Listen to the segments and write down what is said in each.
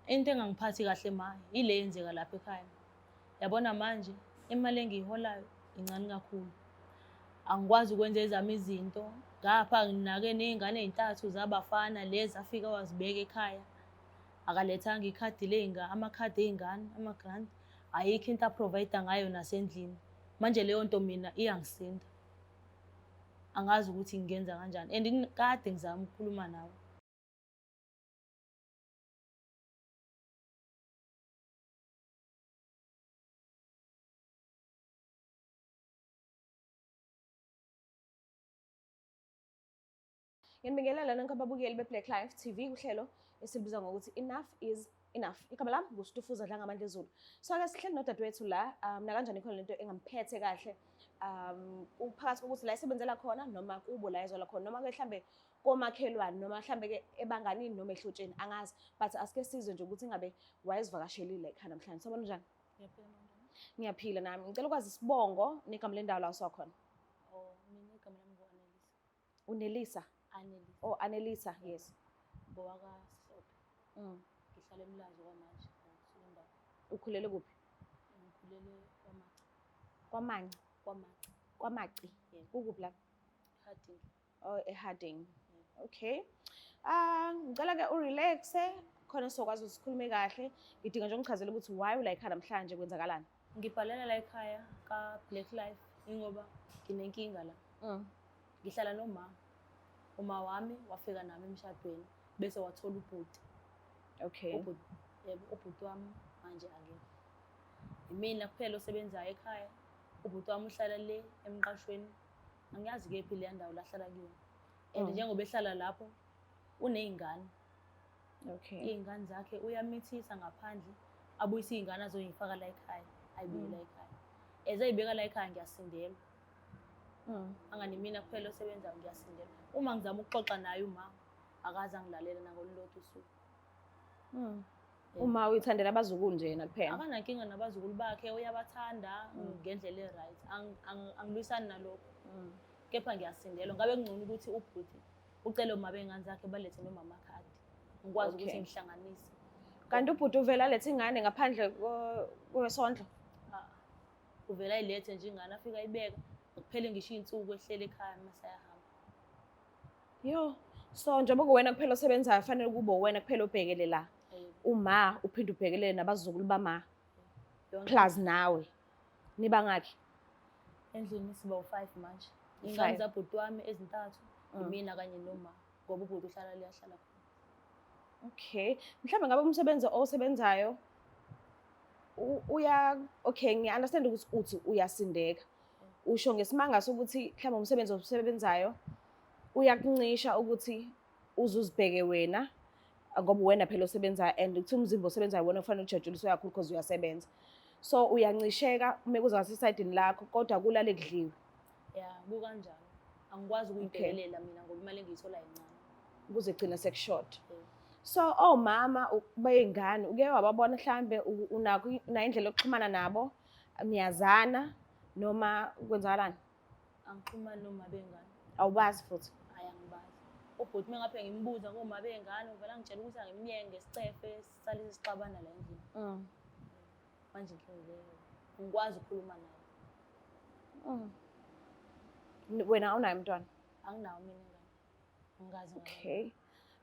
into engangiphathi kahle manje ile yenzeka lapha ekhaya. Yabona manje imali engiyiholayo incane kakhulu. Angikwazi ukwenza ezami izinto. Ngapha nginake nezingane ezintathu zabafana lezi afika wazibeka ekhaya. Akalethanga amakhadi ezingane, ama-grant. Ayikho into aprovide ngayo nasendlini. Manje leyo nto mina iyangisinda. Angazi ukuthi ngingenza kanjani and kade ngizama ukukhuluma nawe. Nginibingelela nonke ababukeli beBlack Life TV uhlelo esilibiza ngokuthi Enough is Enough. Igama lami nguStufuza Dlangamandla Zulu. So ake sihleli nodadewethu la, mina kanjani ikhona lento engamphethe kahle. Uphakathi ukuthi la isebenzela khona noma kubo la izwela khona noma ke mhlambe komakhelwane noma mhlambe ke ebanganini noma ehlotsheni angazi, but asike sizwe nje ukuthi ngabe wayezivakashelile ekhaya namhlanje. Sabona njani? Ngiyaphila nami. Ngicela ukwazi isibongo negama lendawo la usakhona. Oh, mina igama lami nguAnelisa. Unelisa? Anelisa. Oh, Anelisa, yes. NgowakaSobe. Ngihlala eMlazi kwamanje. Ngisuka Ukhulele kuphi? Ngikhulele KwaManci. KwaMaci. Yes. Ukuphi la? Harding. Oh, eHarding. Okay. Ngicela ke urelaxe khona sokwazi ukukhuluma kahle. Ngidinga nje ungichazele ukuthi why ula ekhaya namhlanje kwenzakalani. Ngibhalela la ekhaya ka-Black Life ingoba nginenkinga la. Ngihlala nomama. Uma wami wafika nami emshadweni bese wathola ubhuti. Okay. Ubhuti wami manje akekho. Imina kuphela osebenzayo ekhaya. Ubhuti wami uhlala le emqashweni. Angiyazi kephi le ndawo la hlala kuyona. And njengoba ehlala lapho unezingane. Okay. Izingane zakhe uyamithisa ngaphandle abuyisa izingane azoyifaka la ekhaya. Ayibuyela ekhaya. Ezayibeka la ekhaya ngiyasindelwa. Angani mina kuphela osebenzayo ngiyasindelwa. Uma ngizama ukuxoxa naye umama akaze angilalela nangolulodwa usuku. Uma uyithandela abazukulu nje yena kuphela. Akanankinga nabazukulu bakhe uyabathanda ngendlela e-right. Angilwisani nalokho. Kepha ngiyasindelwa. Ngabe kungcono ukuthi ubhuti ucele uma bengane zakhe balethe noma amakhadi. Ngikwazi ukuthi ngihlanganise. Kanti ubhuti uvela alethe ingane ngaphandle kwesondlo. Uvela ayilethe nje ingane afika ayibeka. Kuphele ngisho izinsuku ehlele ekhaya masayahamba. Yo, so njengoba kuwena kuphela osebenzayo fanele kube wena kuphela obhekele la. Uma uphinde ubhekelele nabazukulu bama plus nawe. Niba ngakhi? Endlini siba u5 manje. Ingane zabhuti wami ezintathu, mina kanye noma ngoba ubhuti uhlala liyahlala khona. Okay. Mhlawumbe ngabe umsebenzi osebenzayo okay, ngiya-understand ukuthi uthi uyasindeka. Usho ngesimanga sokuthi mhlawumbe umsebenzi osebenzayo uyakuncisha ukuthi uzuzibheke wena ngoba wena phela osebenzayo and ukuthi umzimba osebenzayo wona kufanele ujajuliswe kakhulu because uyasebenza. So uyancisheka uma kuza ngasesayidini lakho kodwa kulale kudliwe. Yeah, kukanjalo. Angikwazi ukuyibhekelela mina ngoba imali engiyithola incane. Kuze gcina sekushort. So omama bayingane uke wababona mhlambe unakho indlela yokuxhumana nabo niyazana noma kwenzakalani? Angixhumani noma bengane. Awubazi futhi? Angibazi. Ubhuti mengaphe ngimbuza ngoma bengane uvela ngitshela ukuthi angimnyenge ngesicefe sisalise sixabana la endlini. Manje ngikwazi ukukhuluma naye. Wena awunayo umntwana? Anginawo mina ingane. Angazi ngayo. Okay.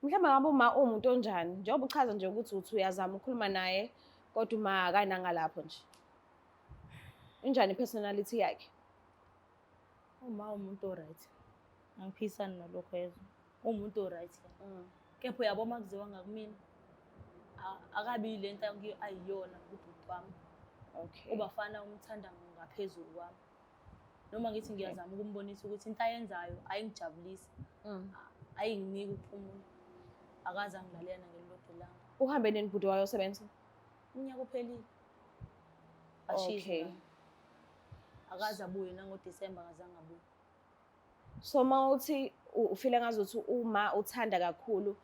Mhlawumbe ngabe uma umuntu onjani njengoba uchaza nje ukuthi uthi uyazama ukukhuluma naye kodwa uma akanangalapho nje. Injani ipersonality yakhe? Uma umuntu oright. Angiphisani nalokho yezwa. Umuntu oright. Kepha uyabo makuziwa ngakumina. Akabi lento ayiyona ubhuti wami. Okay. Ubafana umthanda ngaphezulu kwami. Noma ngithi ngiyazama ukumbonisa ukuthi into ayenzayo ayingijabulisi. Ayinginiki ukuphumula. Akaze angilalela ngelilodwa ilanga. Uhambe nini bhuti wayo osebenza? Unyaka uphelile. Okay. Akaze abuye nangoDisemba akazange abuye. So mawuthi ufile ngazuthi uma uthanda kakhulu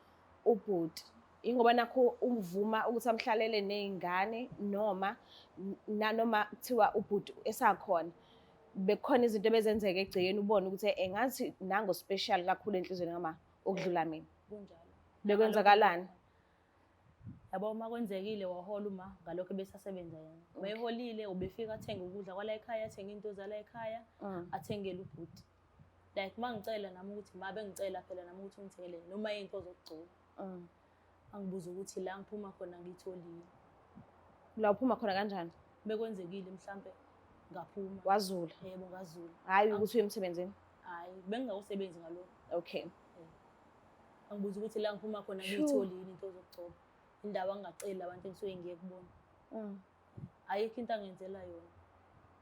ubhuti ingoba nakho umvuma ukuthi amhlalele nezingane noma nanoma kuthiwa ubhuti esakhona bekhona izinto ebezenzeka egcekeni ubone ukuthi engathi nango special kakhulu enhlizweni ngama okudlula mina. Kunjalo. Bekwenzakalani? Yabo uma kwenzekile wahola uma ngalokho besasebenza yena. Uma eholile ubefika athenge ukudla kwala ekhaya, athenge into zala ekhaya, athengele ubhuti. Like mangicela nami ukuthi bengicela phela nami ukuthi ungithengele noma into zokugcoba. Angibuza ukuthi la ngiphuma khona ngitholile. La uphuma khona kanjani? Bekwenzekile mhlambe ngaphuma. Wazula? Yebo ngazula. Hayi ukuthi uye emsebenzini? Hayi, bengingawusebenzi ngalokho. Okay. Angibuza ukuthi la ngiphuma khona ngitholile into zokugcoba. Indawo angacela abantu engisuke ngiye kubona. Ayikho into angenzela yona.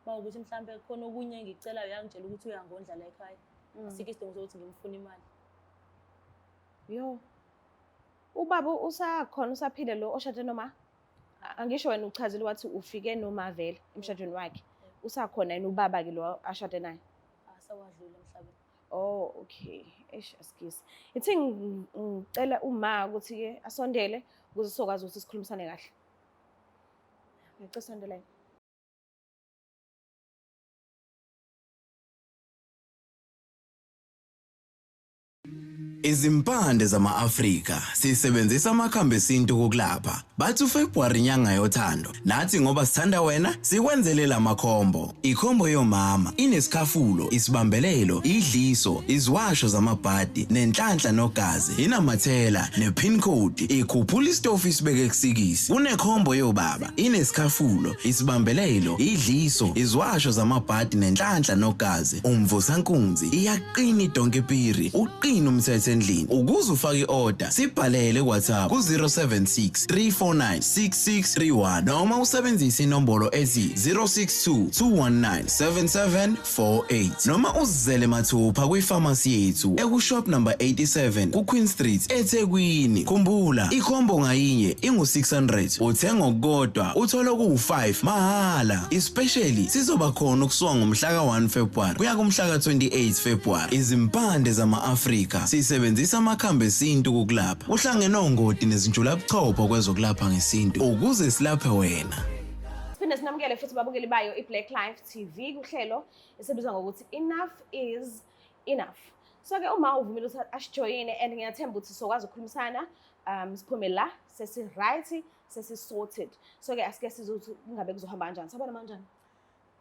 Mawukuthi mhlambe khona okunye ngicelayo yangitshela ukuthi uyangondla la ekhaya. Asikho isidingo sokuthi ngimfune imali. Yo. Ubaba usakhona usaphile lo oshade noma? Angisho wena uchazile wathi ufike noma vele emshadweni wakhe. Usakhona yena ubaba ke lo ashade naye? Sawadlula emhlabeni. Oh, okay. Askisi. Ithi ngicela uma ukuthi ke asondele ukuze sizokwazi ukuthi sikhulumisane kahle. Ngicela sondela. Izimpande zama-Afrika sisebenzisa amakhambi esintu kokulapha. Bathi uFebruary inyanga yothando. Nathi ngoba sithanda wena, sikwenzele lamakhombo. Ikhombo yomama inesikhafulo, isibambelelo, idliso, iziwasho zamabhadi, nenhlanhla nogazi, inamathela, nepin code, ikhuphula istofu isibeke kusikisi. Kunekhombo yobaba, inesikhafulo, isibambelelo, idliso, iziwasho zamabhadi, nenhlanhla nogazi, umvusankunzi, iyaqina idonkepiri, uqina umthetho endlini. Ukuze ufake i-order, sibhalele WhatsApp ku-076 349 6631 noma usebenzise inombolo ethi 062 219 7748 noma uzizele mathupha kwifamasi yethu ekushop number 87 kuQueen Street eThekwini. Khumbula, ikhombo ngayinye ingu600. Uthenga okukodwa uthola ku5 mahala. Especially sizoba khona ukusuka ngomhla ka1 February kuya kumhla ka28 February. Izimpande zama-Afrika sisebenzisa amakhambi esintu kokulapha. Uhlangene ongoti nezinjula buchopho kwezokulapha ngesintu ukuze silaphe wena. Siphinde sinamukele futhi babukeli bayo iBlack Life TV kuhlelo esibizwa ngokuthi Enough is Enough. So ke uma uvumile ukuthi asijoyine and ngiyathemba ukuthi sizokwazi ukukhulumisana siphume la sesi right sesi sorted. So ke asike sizothi kungabe kuzohamba kanjani. Sabona kanjani?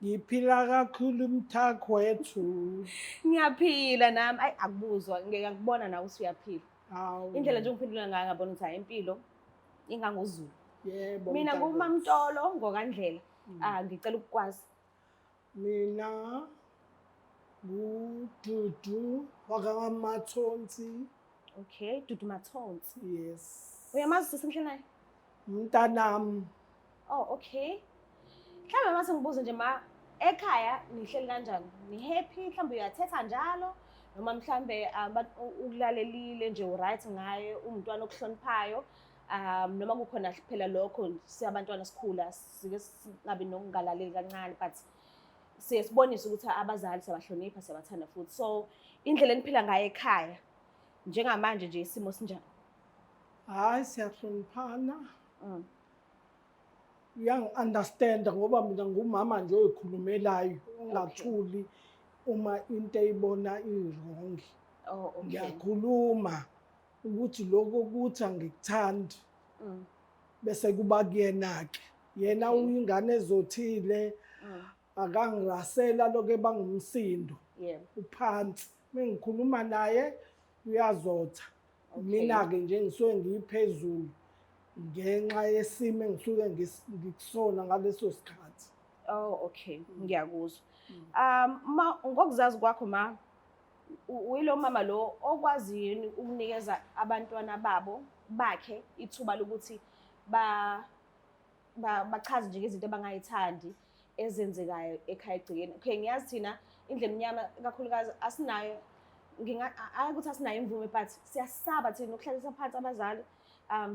Ngiphila kakhulu umthakho wethu. Ngiyaphila nami. Ayi akubuzwa ngeke ngikubona nawe usuyaphila. Hawu. Indlela nje ungiphendula ngayo ngabona ukuthi impilo ingangozulu. Yebo. Mina ngumamtolo ngokandlela. Ngicela ukukwazi. Mina nguDudu wakamathonsi. Okay, Dudu Mathonsi. Yes. Uyamazi sisemhleni naye? Mntanami. Oh, okay. Mhlawumbe mase ngibuze nje ekhaya nihleli kanjani? Ni happy mhlawumbe uyathetha njalo noma mhlawumbe ukulalelile nje uright ngaye umntwana okuhloniphayo noma kukhona phela lokho siyabantwana sikhula sike singabi nokungalaleli kancane but siyasibonisa ukuthi abazali siyabahlonipha siyabathanda futhi. So indlela eniphila ngayo ekhaya njengamanje nje isimo sinjani? Hayi siyahloniphana. Uyangi-understand ngoba mina ngumama nje oyikhulumelayo ungathuli uma into eyibona iwrong. Oh, okay. Ngiyakhuluma ukuthi lokho ukuthi angikuthandi. Bese kuba kuyena ke. Yena uyingane ezothile. Akangirasela lokho ebangumsindo. Yebo. Uphansi. Mengikhuluma naye uyazotha. Mina ke nje ngisuke ngiphezulu. Ngenxa yesimo engisuke ngikusona ngaleso sikhathi. Oh, okay. Ngiyakuzwa. Ngokuzazi kwakho uyilo mama lo okwazi yini ukunikeza abantwana bakhe ithuba lokuthi bachaze nje izinto abangayithandi ezenzekayo ekhaya egcikeni. Okay, ngiyazi thina indlela emnyama kakhulukazi asinayo ukuthi asinayo imvume but siyasaba thina ukuhlalisa phansi abazali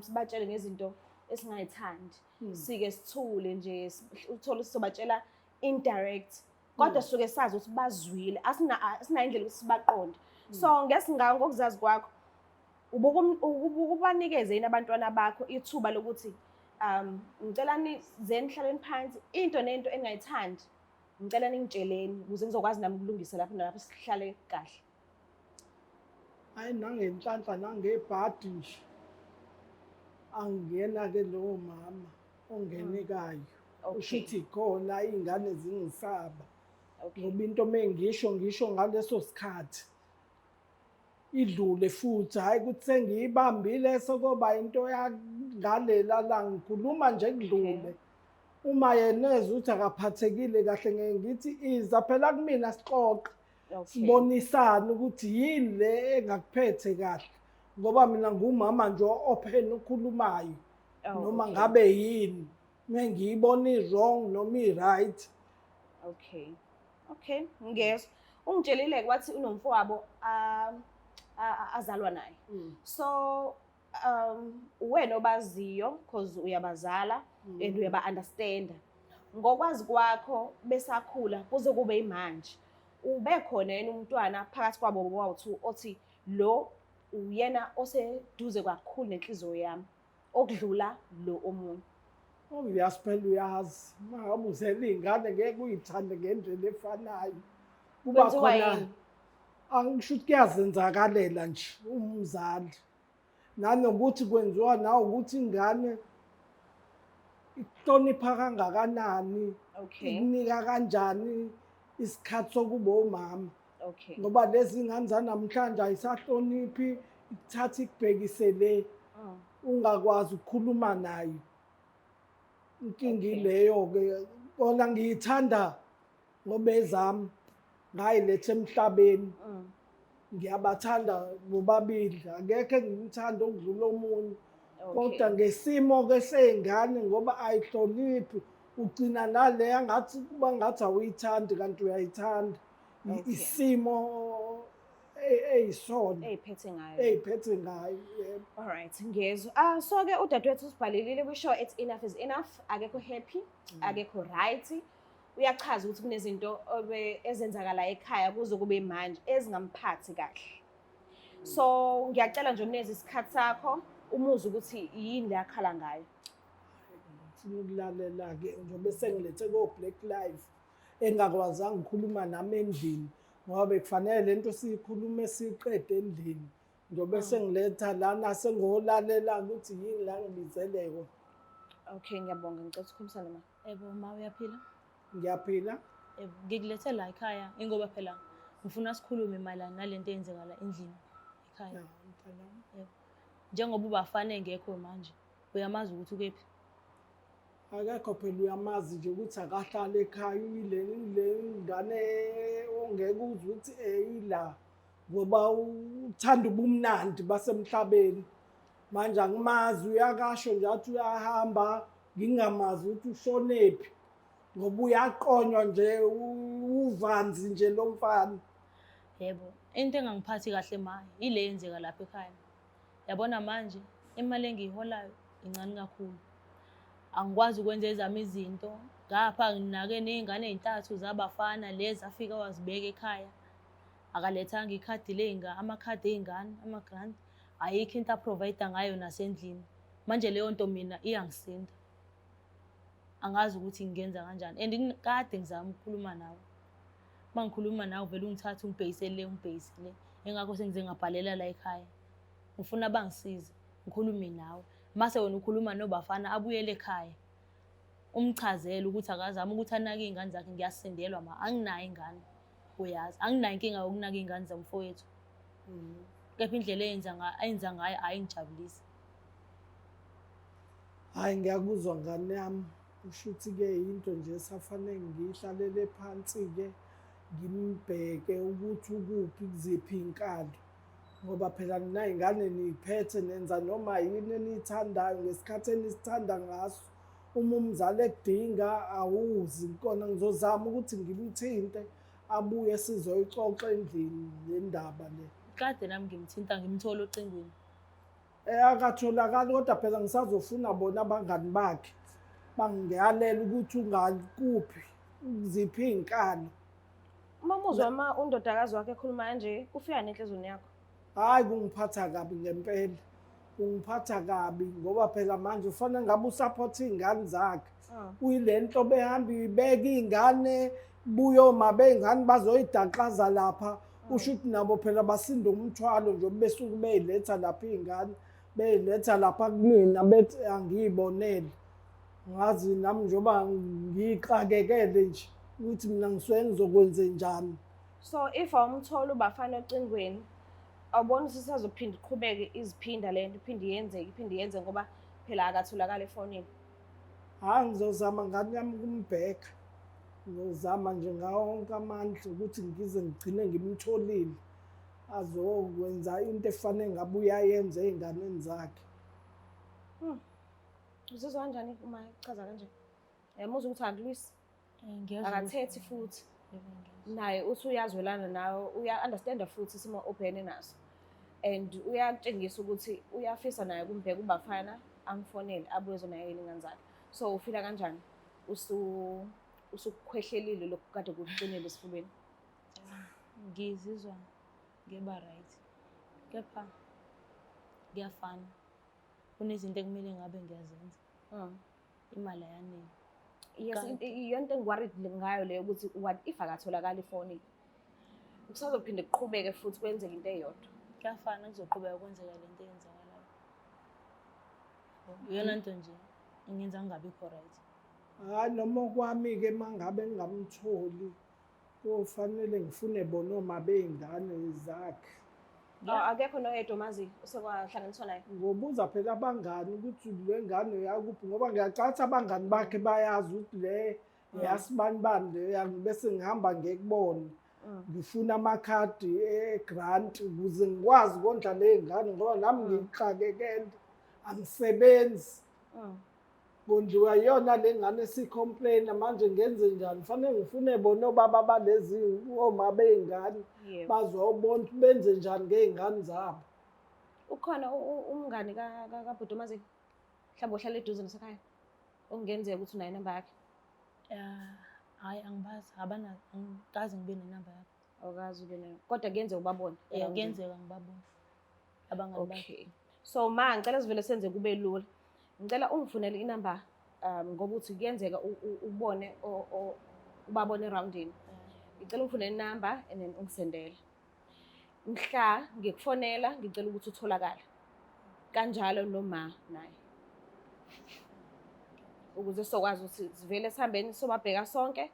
sibatshele ngezinto esingayithandi. Sike sithule nje uthola sizobatshela indirect kodwa suke sazi ukuthi bazwile asina indlela ukuthi sibaqonde. So ngokuzazi kwakho ubukubanikeze yini abantwana bakho ithuba lokuthi ngicela nihlaleni phansi into nento engayithandi ngicela ningitsheleni ukuze ngizokwazi nami ukulungisa lapho nalapho sihlale kahle. Hayi nangenhlanhla nangebhadi nje. angiyena-ke lowo mama ongenekayo. Okay. Ushuthi khona iy'ngane zingisaba. Okay. Ngoba into ngisho ngaleso sikhathi idlule futhi hhayi ukuthi sengiyibambile sokoba into yangalela la ngikhuluma nje kudlule. Uma yena ezwa ukuthi akaphathekile kahle ngeke ngithi iza phela kumina sixoxe. Okay. Sibonisane ukuthi yini le engakuphethe kahle ngoba mina ngumama nje open okhulumayo noma okay. ngabe yini ngiyibona i-wrong noma i-right. Okay. Okay, ngiyezwa. Ungitshelile wathi unomfowabo azalwa naye. So wena obaziyo because uyabazala and uyaba-understanda. Ngokwazi kwakho besakhula kuze kube imanje. Ube khona yena umntwana phakathi kwabo bobawu othi lo uyena oseduze kakhulu nenhliziyo yami okudlula lo omunye. Uyazi phela uyazi uma uzela iy'ngane ngeke uyithande ngendlela efanayo. Kuba Kwenziwa khona yini? angisho ukuthi kuyazenzakalela nje umzali. Nanokuthi kwenziwa nawe ukuthi ingane ikuhlonipha kangakanani, Okay. ikunika kanjani isikhathi sokuba umama. Okay. Ngoba lezi ngane zanamhlanje ayisahloniphi ikuthatha ikubhekisele ungakwazi ukukhuluma nayo. Inkinga Okay. ileyo-ke kona ngiyithanda ngoba ezami ngayiletha emhlabeni. Ngiyabathanda bobabili akekho engimthanda okudlula omunye. Kodwa ngesimo-ke sey'ngane ngoba ayihloniphi ugcina naleya ngathi kuba ngathi awuyithandi kanti uyayithanda. Isimo eyisona Eyiphethe ngayo. eyiphethe ngayo. Yebo. Alright, ngiyezwa. So-ke udadewethu usibhalelile kwisho ethi enough is enough. Akekho happy, akekho right. Uyachaza ukuthi kunezinto ezenzakala ekhaya kuze kube manje ezingamphathi kahle. So ngiyacela nje umneze isikhathi sakho umuze ukuthi yini le akhala ngayo. Ngifuna ukulalela-ke njengoba sengilethe ko-Black Life engakwazanga ukukhuluma nami endlini ngoba bekufanele lento siyikhulume siyiqede endlini. Njengoba sengiletha lana sengolalela ukuthi yini la ngibizele yona. Okay, ngiyabonga ngicela ukukhulumisana nawe. Yebo ma uyaphila? Ngiyaphila. Yebo ngikulethe la ekhaya ingoba phela ngifuna sikhulume mayelana nalento eyenzekala endlini ekhaya. Yebo. Njengoba ubafana engekho manje uyamazi ukuthi ukephi? Akekho phela uyamazi nje ukuthi akahlala ekhaya uyile ngane ongeke uzwe ukuthi ila ngoba uthanda ubumnandi basemhlabeni. Manje angimazi uyakasho nje athi uyahamba ngingamazi ukuthi ushonephi ngoba uyaqonywa nje uvanzi nje lo mfana. Yebo, into engangiphathi kahle ma ile yenzeka lapha ekhaya. Yabona manje imali engiyiholayo incane kakhulu. Angikwazi ukwenza ezami izinto. Ngapha nginake nezingane ezintathu zabafana lezi afika wazibeka ekhaya. Akalethanga ikhadi ley'ngane, amakhadi ey'ngane, ama-grant. Ayikho into aprovide ngayo nasendlini. Manje leyo nto mina iyangisinda. Angazi ukuthi ngingenza kanjani and kade ngizama ukukhuluma nawe. Uma ngikhuluma nawe vele ungithatha ungibhekisele. Engakho sengize ngabhalela la ekhaya. Ngifuna bangisize, ngikhulume nawe. Mase wena ukhuluma nobafana abuyele ekhaya. Umchazele ukuthi akazama ukuthi anake iy'ngane zakhe ngiyasindelwa ma anginayo ingane. Uyazi, anginayo inkinga yokunaka iy'ngane zamfowethu. Kepha indlela ayenza ngayo ayingijabulisi. Hayi ngiyakuzwa ngane yami. Usho ukuthi-ke into nje esafanele ngiyihlalele phansi-ke ngimbheke ukuthi ukuphi kuziphi iy'nkalo. Ngoba phela nina iy'ngane niy'phethe nenza noma yini eniyithandayo ngesikhathi enisithanda ngaso. Uma umzali ekudinga awuzi kona ngizozama ukuthi ngimthinte abuye sizoyixoxa endlini le ndaba le. Kade nami ngimthinta ngimthola ocingweni. Akatholakali kodwa phela ngisazofuna bona abangani bakhe bangiyalela ukuthi ungakuphi ziphi iy'nkalo. Uma umuzwa undodakazi wakhe ekhuluma kanje ufika nenhlizweni yakho. Hayi kungiphatha kabi ngempela. Kungiphatha kabi ngoba phela manje ufanele ngabe usupport iy'ngane zakhe. Uyile nto behamba ibeka iy'ngane buyoma bey'ngane bazoyidaqaza lapha. Usho ukuthi nabo phela basinda umthwalo nje besuke beyiletha lapha iy'ngane. beyiletha lapha kumina bethi angiyibonele. Ngazi nami njengoba ngixakekele nje ukuthi mina ngisuke ngizokwenze njani. So if awumthola ubafana ocingweni, awubona ukuthi isazophinda iqhubeke iziphinda lento iphinde yenze ngoba phela akatholakala efonini. Hayi ngizozama ngani yami kumbheka. Ngizozama nje ngawo wonke amandla ukuthi ngize ngigcine ngimtholile. Azokwenza into efanele ngabe uyayenza ey'nganeni zakhe. Uzizwa kanjani uma ichaza kanje? Uyamuzwa ukuthi akulwisi? Akathethi futhi. Naye uthi uyazwelana nawe, uya-understanda futhi isimo obhekene naso. And uyatshengisa ukuthi uyafisa naye kumbheka ubafana amfonele abuye naye ey'ngane zakhe. So ufila kanjani? Usukukhwehlelile lokhu kade kukuqinile esifubeni. Ngizizwa ngeba right. Kepha kuyafana. Kunezinto ekumele ngabe ngiyazenza. Imali ayanele. Yes, iyonto engiworried ngayo leyo ukuthi what if akatholakala ifoni. Kusazophinda kuqhubeke futhi kwenzeke into eyodwa. Kuyafana kuzoqhubeka kwenzeka lento eyenzakalayo. Iyona nto nje ingenza ngingabikho right. Hayi noma kwami-ke mangabe ngingamtholi kufanele ngifune bonoma bey'ngane zakhe. Akekho noyedwa mazi usekwahlanganiswa naye. Ngobuza phela abangani ukuthi le ngane yakuphi ngoba ngiyacathi abangani bakhe bayazi ukuthi le yasibani bani le bese ngihamba ngekubona. Ngifuna amakhadi e-grant ukuze ngikwazi ukondla ley'ngane ngoba nami ngixakekele angisebenzi. Kondliwa yona le ngane esicomplaina manje ngenze njani? Kufanele ngifune bona obaba balezi oma bey'ngane bazobona ukuthi benze njani ngey'ngane zabo. Ukhona umngani kaBhudumazi mhlawumbe ohlala eduze nasekhaya okungenzeka ukuthi unayo inamba yakhe? Hayi angibazi, angikaze ngibe nenamba yakhe. Awukazi ube nayo. Kodwa kuyenzeka ubabone. Kuyenzeka ngibabone. Abangani bakhe. So ngicela sivele senze kube lula. Ngicela ungifunele inamba ngoba uthi kuyenzeka ubone ubabone eroundini. Ngicela ungifunele inamba and then ungisendele. Mhla ngikufonela ngicela ukuthi utholakala. Kanjalo noma naye. Ukuze sokwazi ukuthi sivele sihambeni sobabheka sonke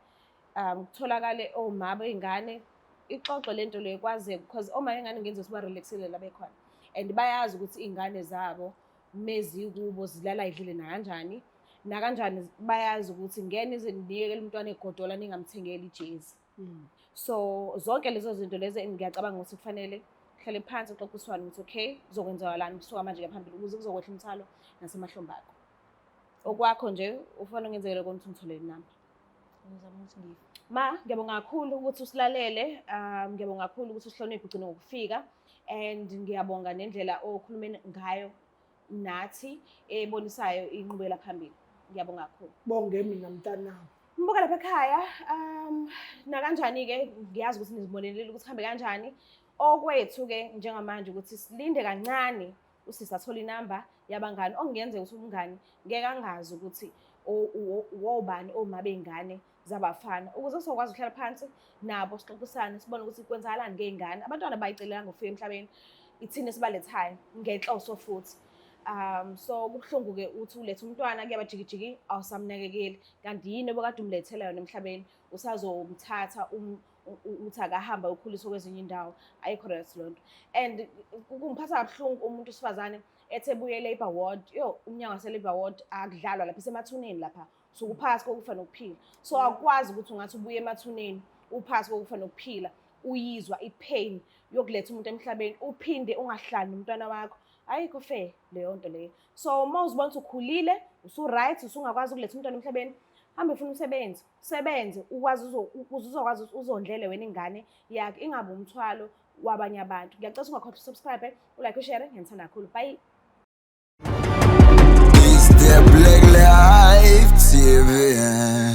kutholakale oma bey'ngane ixoxwe lento leyo kwazeke because oma ingane ngenze siba relaxile la bekhona and bayazi ukuthi iy'ngane zabo mezikubo zilala idlile nakanjani bayazi ukuthi ngene ize ninikele umntwana egodola ningamthengeli ijezi. So zonke lezo zinto lezo ngiyacabanga ukuthi kufanele hlale phansi uxoxiswane ukuthi okay kuzokwenzakalani kusuka manje phambili ukuze kuzokwehla umthwalo nasemahlombe akho. Okwakho nje ufanele ungenzele konke ungitholele inamba. Ngizama ukuthi ngife. Ngiyabonga kakhulu ukuthi usilalele, ngiyabonga kakhulu ukuthi usihloniphe ugcine ngokufika and ngiyabonga nendlela okhulume ngayo nathi ebonisayo inqubela phambili. Ngiyabonga kakhulu. Bonge mina mntanami. Mbuka lapha ekhaya, nakanjani-ke ngiyazi ukuthi nizibonelele ukuthi hambe kanjani. Okwethu-ke njengamanje ukuthi silinde kancane usisi athole inamba yabangani okungenzeka ukuthi umngani ngeke angazi ukuthi wobani oma bey'ngane zabafana ukuze sizokwazi ukuhlala phansi nabo sixoxisane sibone ukuthi kwenzakalani ngey'ngane. Abantwana bayicelelanga ukufika emhlabeni, ithina esibalethayo ngenhloso futhi. So kubuhlungu-ke uthi ulethe umntwana kuyabajikijiki awusamnakekeli kanti yini obekade umlethela yona emhlabeni usazomthatha uthi akahamba ukhuliswa kwezinye indawo. Ayikho right lonto and kungiphatha kabuhlungu umuntu wesifazane ethe buye e-Labour Ward. Umnyango wase-Labour Ward akudlalwa lapha isemathuneni lapha suke uphakathi kokufa nokuphila. So akwazi ukuthi ungathi ubuye emathuneni uphakathi kokufa nokuphila uyizwa ipain yokuletha umuntu emhlabeni uphinde ungahlali nomntwana wakho. Ayikho fair leyo nto leyo. So uma uzibona ukuthi ukhulile usu-right usungakwazi ukuletha umntwana emhlabeni hambe ufuna umsebenzi usebenze ukwazi uzokwazi uzondlele wena ingane yakhe ingabe umthwalo wabanye abantu. Ngiyacela ungakhohlwa usubscribe, ulike, ushare. Ngiyanithanda kakhulu. Bye. It's the Black Life TV.